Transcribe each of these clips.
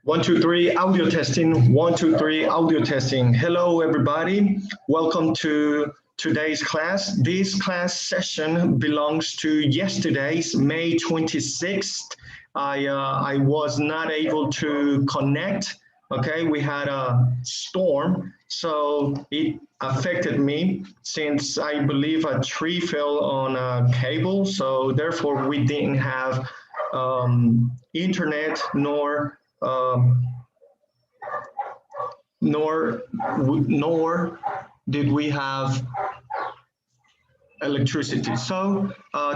One, two, three, audio testing. One, two, three, audio testing. Hello, everybody. Welcome to today's class. This class session belongs to yesterday's May 26th. I was not able to connect. Okay, we had a storm, so it affected me since I believe a tree fell on a cable. So therefore, we didn't have internet um, nor did we have electricity. So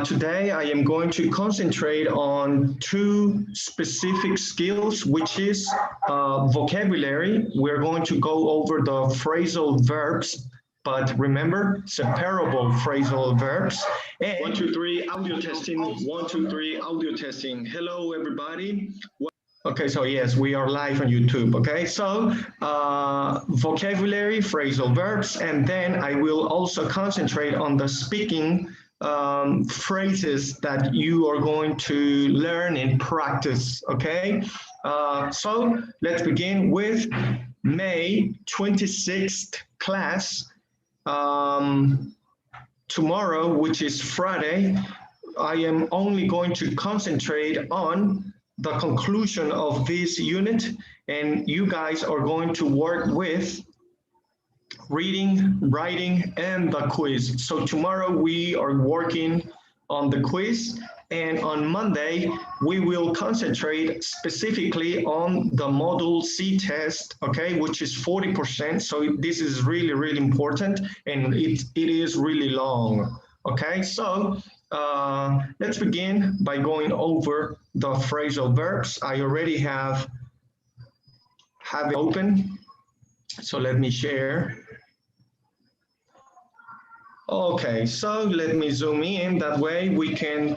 today I am going to concentrate on two specific skills, which is vocabulary. We're going to go over the phrasal verbs, but remember, separable phrasal verbs. And one, two, three, audio testing. One, two, three, audio testing. Hello, everybody. Okay, so yes, we are live on YouTube, okay? So vocabulary, phrasal verbs, and then I will also concentrate on the speaking phrases that you are going to learn and practice, okay? So let's begin with May 26th class. Tomorrow, which is Friday, I am only going to concentrate on the conclusion of this unit, and you guys are going to work with reading, writing, and the quiz. So tomorrow we are working on the quiz, and on Monday we will concentrate specifically on the Modul C test, okay, which is 40%. So this is really, really important, and it is really long, okay? So let's begin by going over the phrasal verbs. I already have it open, so let me share. Okay, so let me zoom in, that way we can.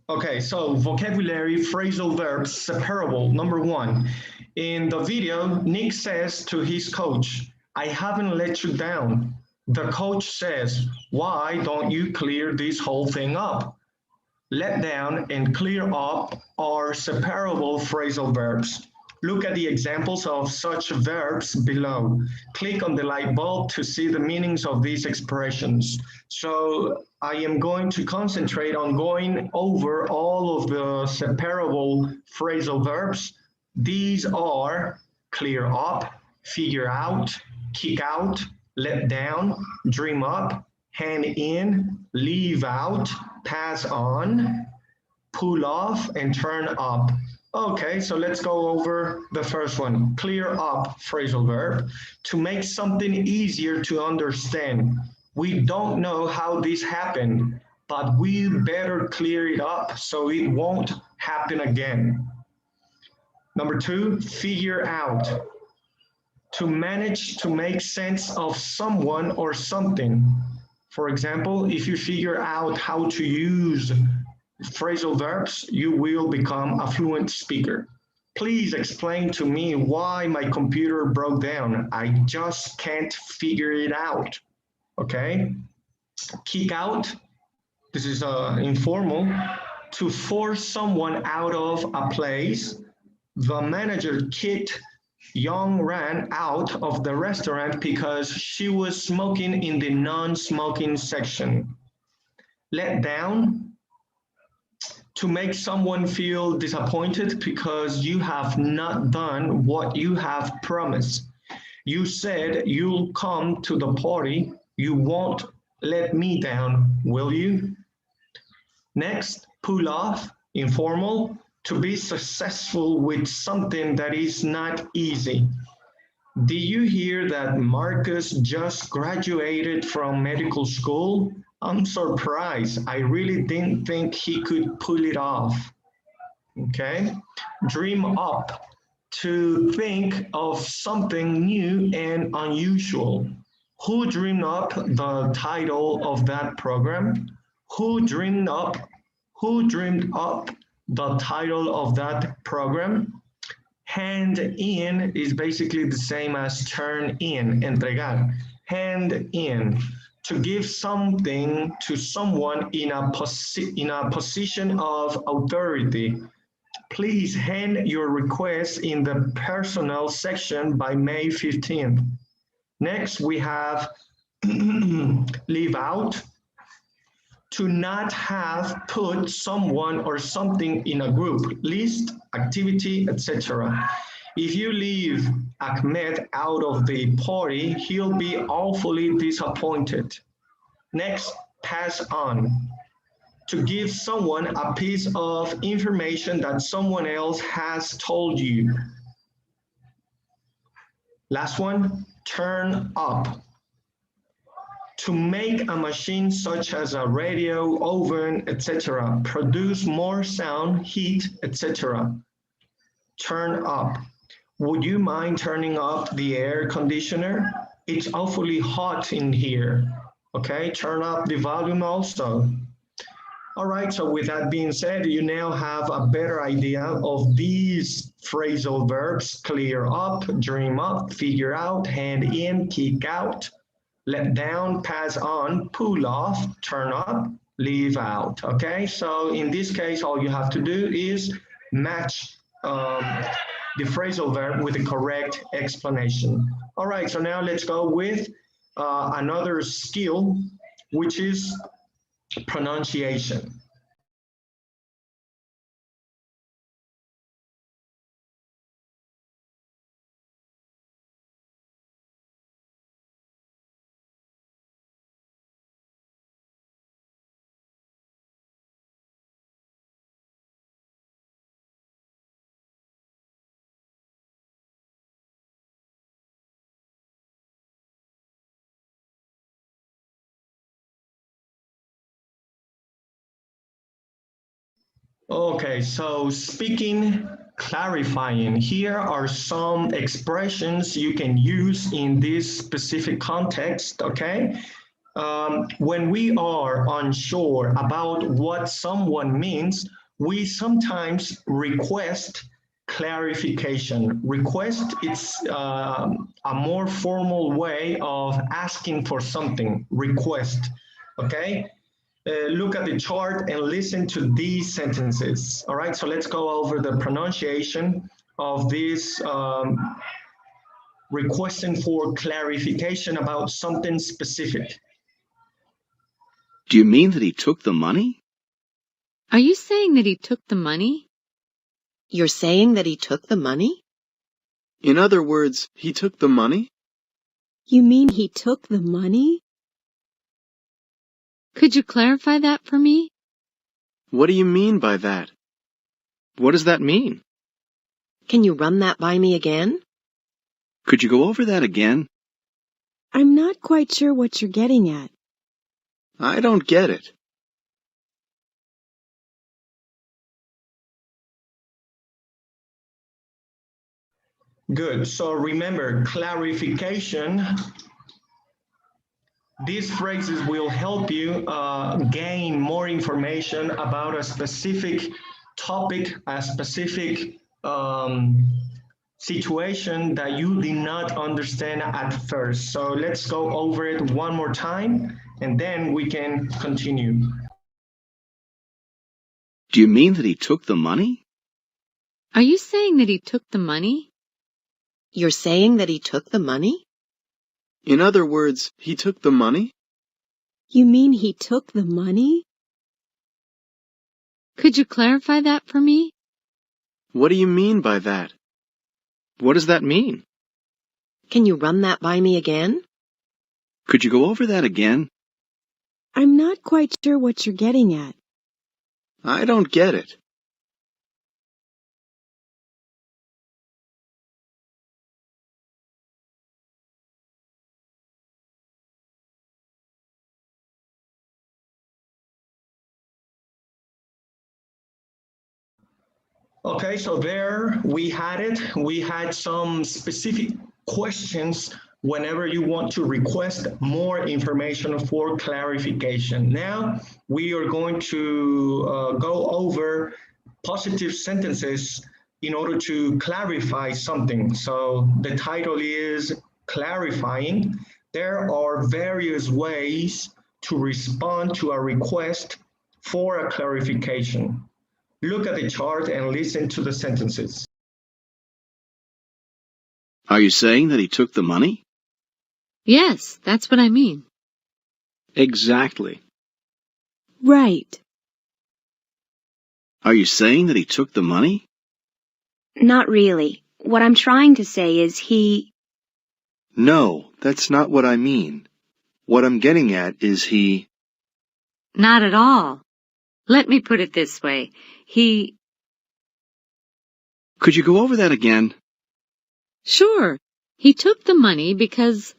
Okay, so vocabulary, phrasal verbs, separable. Number one, in the video, Nick says to his coach, "I haven't let you down." The coach says, "Why don't you clear this whole thing up?" Let down and clear up are separable phrasal verbs. Look at the examples of such verbs below. Click on the light bulb to see the meanings of these expressions. So I am going to concentrate on going over all of the separable phrasal verbs. These are clear up, figure out, kick out, let down, dream up, hand in, leave out, pass on, pull off, and turn up. Okay, so let's go over the first one. Clear up phrasal verb. To make something easier to understand. We don't know how this happened, but we better clear it up so it won't happen again. Number two, figure out. To manage to make sense of someone or something. For example, if you figure out how to use phrasal verbs, you will become a fluent speaker. Please explain to me why my computer broke down. I just can't figure it out. Okay? Kick out. This is informal. To force someone out of a place. The manager kicked Young ran out of the restaurant because she was smoking in the non-smoking section. Let down. To make someone feel disappointed because you have not done what you have promised. You said you'll come to the party. You won't let me down, will you? Next, pull off, informal. To be successful with something that is not easy. Did you hear that Marcus just graduated from medical school? I'm surprised. I really didn't think he could pull it off. Okay. Dream up. To think of something new and unusual. Who dreamed up the title of that program? Who dreamed up the title of that program? Hand in is basically the same as turn in, entregar. Hand in, to give something to someone in a position of authority. Please hand your request in the personnel section by May 15th. Next, we have leave out. To not have put someone or something in a group, list, activity, etc. If you leave Ahmed out of the party, he'll be awfully disappointed. Next, pass on. To give someone a piece of information that someone else has told you. Last one, turn up. To make a machine such as a radio, oven, etc. produce more sound, heat, etc. Turn up. Would you mind turning up the air conditioner? It's awfully hot in here. Okay, turn up the volume also. All right, so with that being said, you now have a better idea of these phrasal verbs: clear up, dream up, figure out, hand in, kick out, let down, pass on, pull off, turn up, leave out. Okay, so in this case, all you have to do is match the phrasal verb with the correct explanation. All right, so now let's go with another skill, which is pronunciation. Okay, so speaking, clarifying, here are some expressions you can use in this specific context, okay? When we are unsure about what someone means, we sometimes request clarification. Request is a more formal way of asking for something, request, okay? Look at the chart and listen to these sentences. All right, so let's go over the pronunciation of this requesting for clarification about something specific. Do you mean that he took the money? Are you saying that he took the money? You're saying that he took the money? In other words, he took the money? You mean he took the money? Could you clarify that for me? What do you mean by that? What does that mean? Can you run that by me again? Could you go over that again? I'm not quite sure what you're getting at. I don't get it. Good, so remember, clarification. These phrases will help you gain more information about a specific topic, a specific situation that you did not understand at first. So let's go over it one more time and then we can continue. Do you mean that he took the money? Are you saying that he took the money? You're saying that he took the money? In other words, he took the money? You mean he took the money? Could you clarify that for me? What do you mean by that? What does that mean? Can you run that by me again? Could you go over that again? I'm not quite sure what you're getting at. I don't get it. Okay, so there we had it. We had some specific questions whenever you want to request more information for clarification. Now we are going to go over positive sentences in order to clarify something. So the title is clarifying. There are various ways to respond to a request for a clarification. Look at the chart and listen to the sentences. Are you saying that he took the money? Yes, that's what I mean. Exactly. Right. Are you saying that he took the money? Not really. What I'm trying to say is he... No, that's not what I mean. What I'm getting at is he... Not at all. Let me put it this way. Could you go over that again? Sure, he took the money because...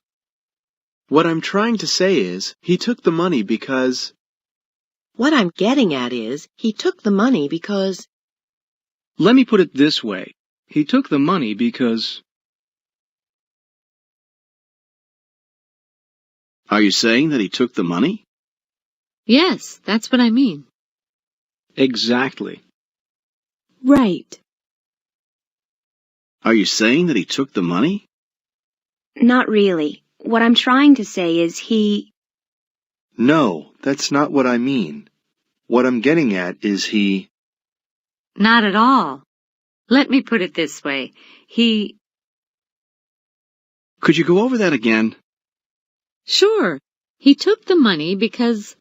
What I'm trying to say is, he took the money because... What I'm getting at is, he took the money because... Let me put it this way. He took the money because... Are you saying that he took the money? Yes, that's what I mean. Exactly. Right. Are you saying that he took the money? Not really. What I'm trying to say is he... No, that's not what I mean. What I'm getting at is he... Not at all. Let me put it this way. Could you go over that again? Sure, he took the money because...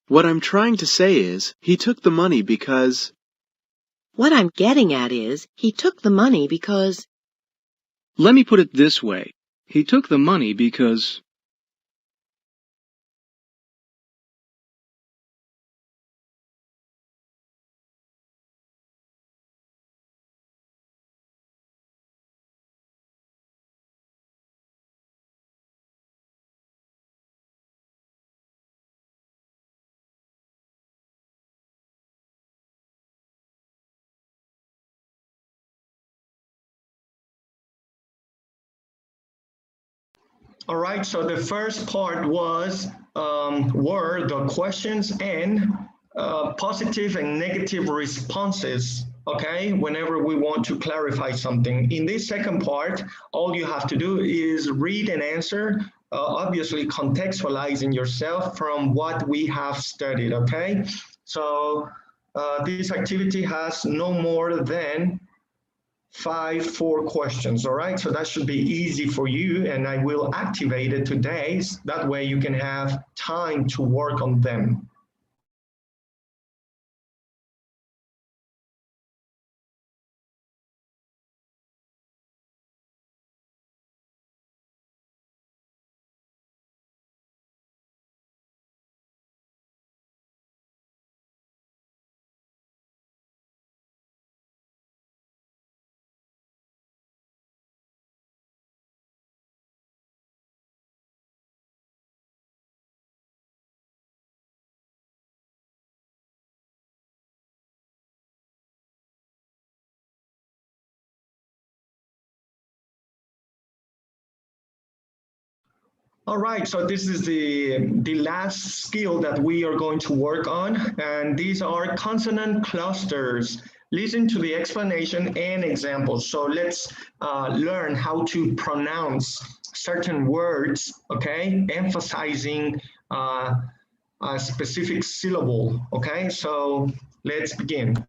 What I'm trying to say is, he took the money because... What I'm getting at is, he took the money because... Let me put it this way. He took the money because... All right, so the first part was were the questions and positive and negative responses, okay, whenever we want to clarify something. In this second part, all you have to do is read and answer, obviously contextualizing yourself from what we have studied, okay? So this activity has no more than 4 questions, all right? So that should be easy for you, and I will activate it today. That way you can have time to work on them. All right, so this is the last skill that we are going to work on, and these are consonant clusters. Listen to the explanation and examples. So let's learn how to pronounce certain words, okay, emphasizing a specific syllable, okay? So let's begin.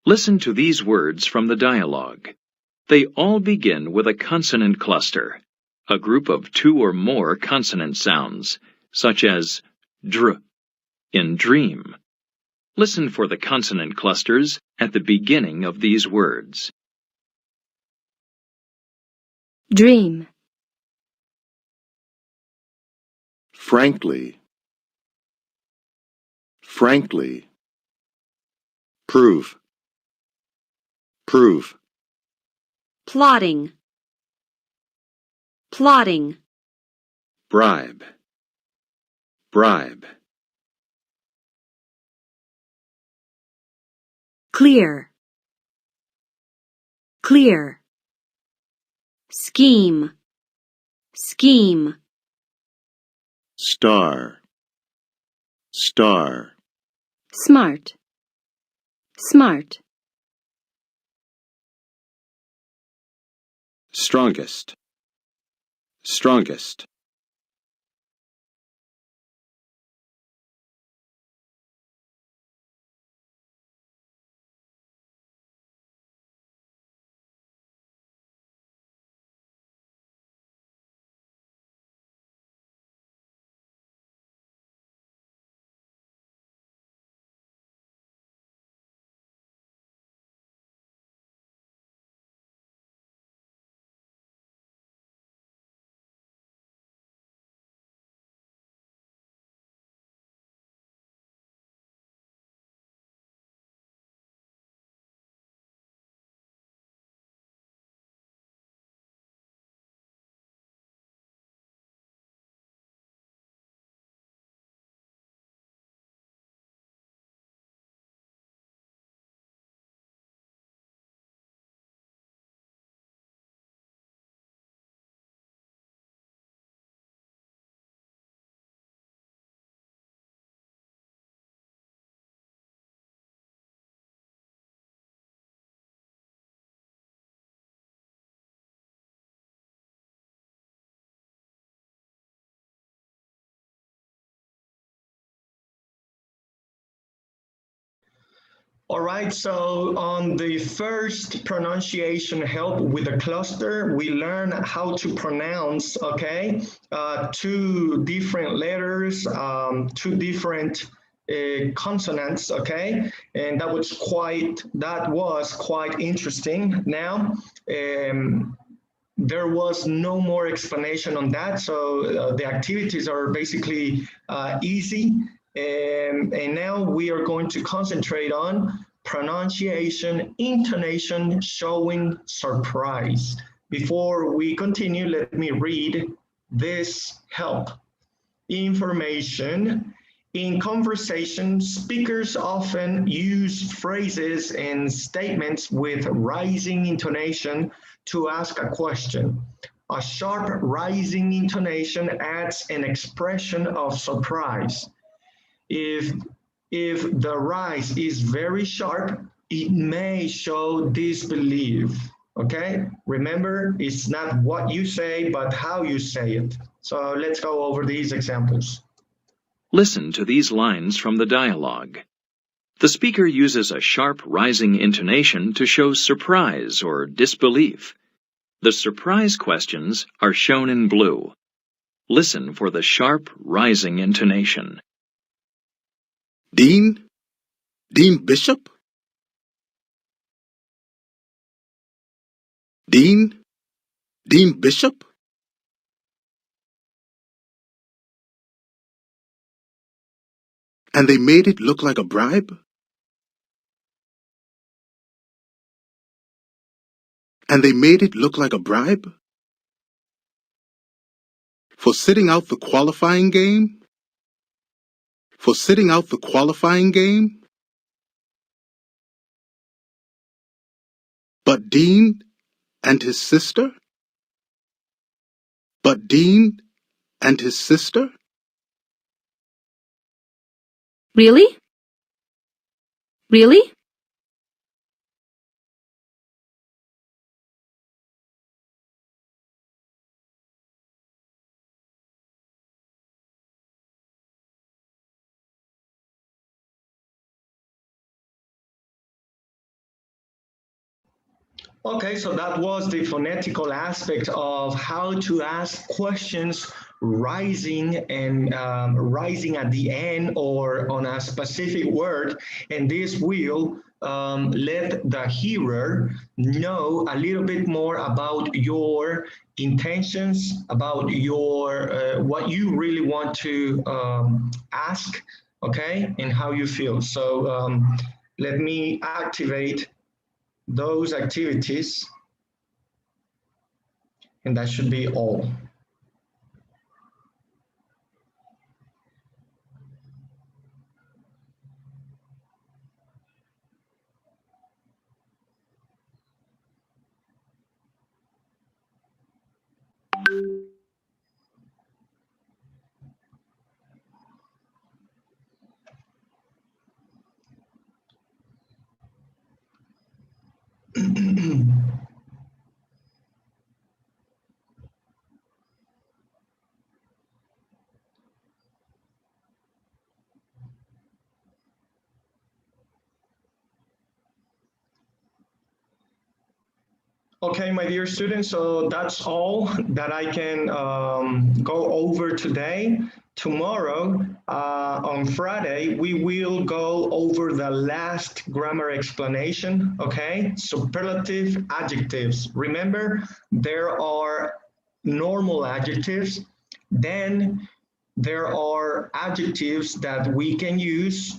Listen to these words from the dialogue. They all begin with a consonant cluster, a group of 2 or more consonant sounds, such as dr in dream. Listen for the consonant clusters at the beginning of these words. Dream. Frankly. Frankly. Prove. Prove. Plotting. Plotting. Bribe. Bribe. Clear. Clear. Scheme. Scheme. Star. Star. Smart. Smart. Strongest. Strongest. All right, so on the first pronunciation help with the cluster, we learn how to pronounce, okay, two different letters, two different consonants, okay, and that was quite interesting. Now, there was no more explanation on that, so the activities are basically easy. And now we are going to concentrate on pronunciation, intonation, showing surprise. Before we continue, let me read this help. Information. In conversation, speakers often use phrases and statements with rising intonation to ask a question. A sharp rising intonation adds an expression of surprise. If the rise is very sharp, it may show disbelief. Okay? Remember, it's not what you say, but how you say it. So let's go over these examples. Listen to these lines from the dialogue. The speaker uses a sharp rising intonation to show surprise or disbelief. The surprise questions are shown in blue. Listen for the sharp rising intonation. Dean? Dean Bishop? Dean? Dean Bishop? And they made it look like a bribe? And they made it look like a bribe? For sitting out the qualifying game? For sitting out the qualifying game? But Dean and his sister? But Dean and his sister? Really? Really? Okay, so that was the phonetical aspect of how to ask questions rising and rising at the end or on a specific word, and this will let the hearer know a little bit more about your intentions, about your what you really want to ask, okay, and how you feel. So let me activate those activities, and that should be all. Okay, my dear students, so that's all that I can go over today. Tomorrow, on Friday, we will go over the last grammar explanation, okay? Superlative adjectives. Remember, there are normal adjectives, then there are adjectives that we can use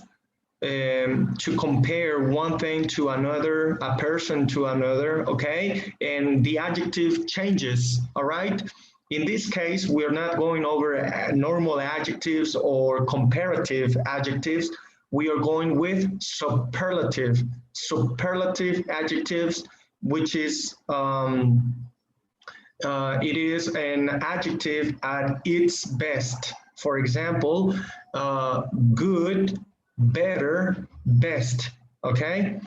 to compare one thing to another, a person to another, okay? And the adjective changes, all right? In this case, we're not going over normal adjectives or comparative adjectives. We are going with superlative adjectives, which is, it is an adjective at its best. For example, good, better, best. Okay.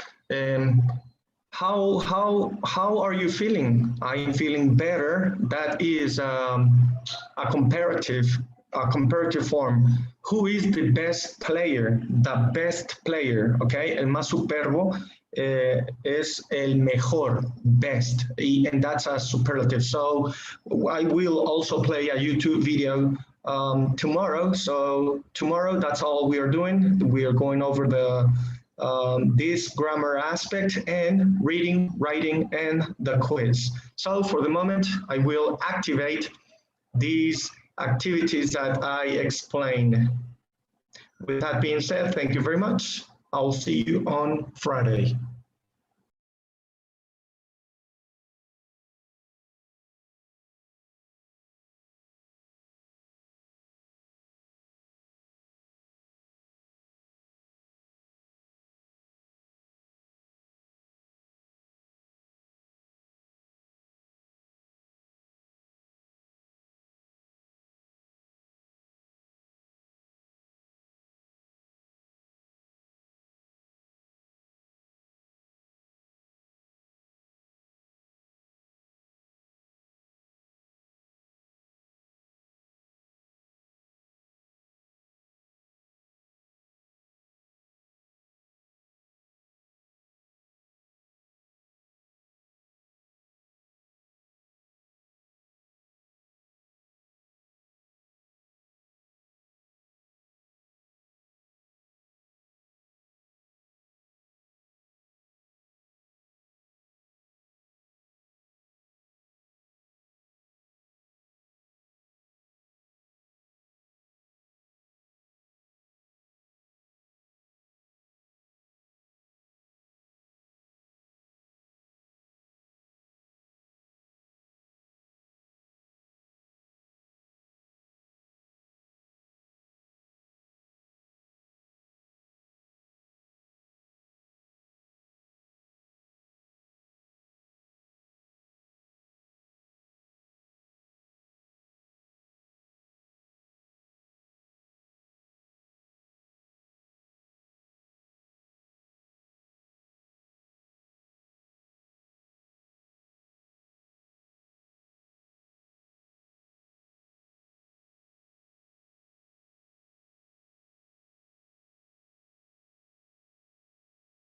How are you feeling? I'm feeling better. That is a comparative comparative form. Who is the best player? The best player, okay? El más superbo es el mejor, best, and that's a superlative. So I will also play a YouTube video tomorrow. So tomorrow, that's all we are doing. We are going over this grammar aspect and reading, writing, and the quiz. So for the moment, I will activate these activities that I explained. With that being said, thank you very much. I'll see you on Friday.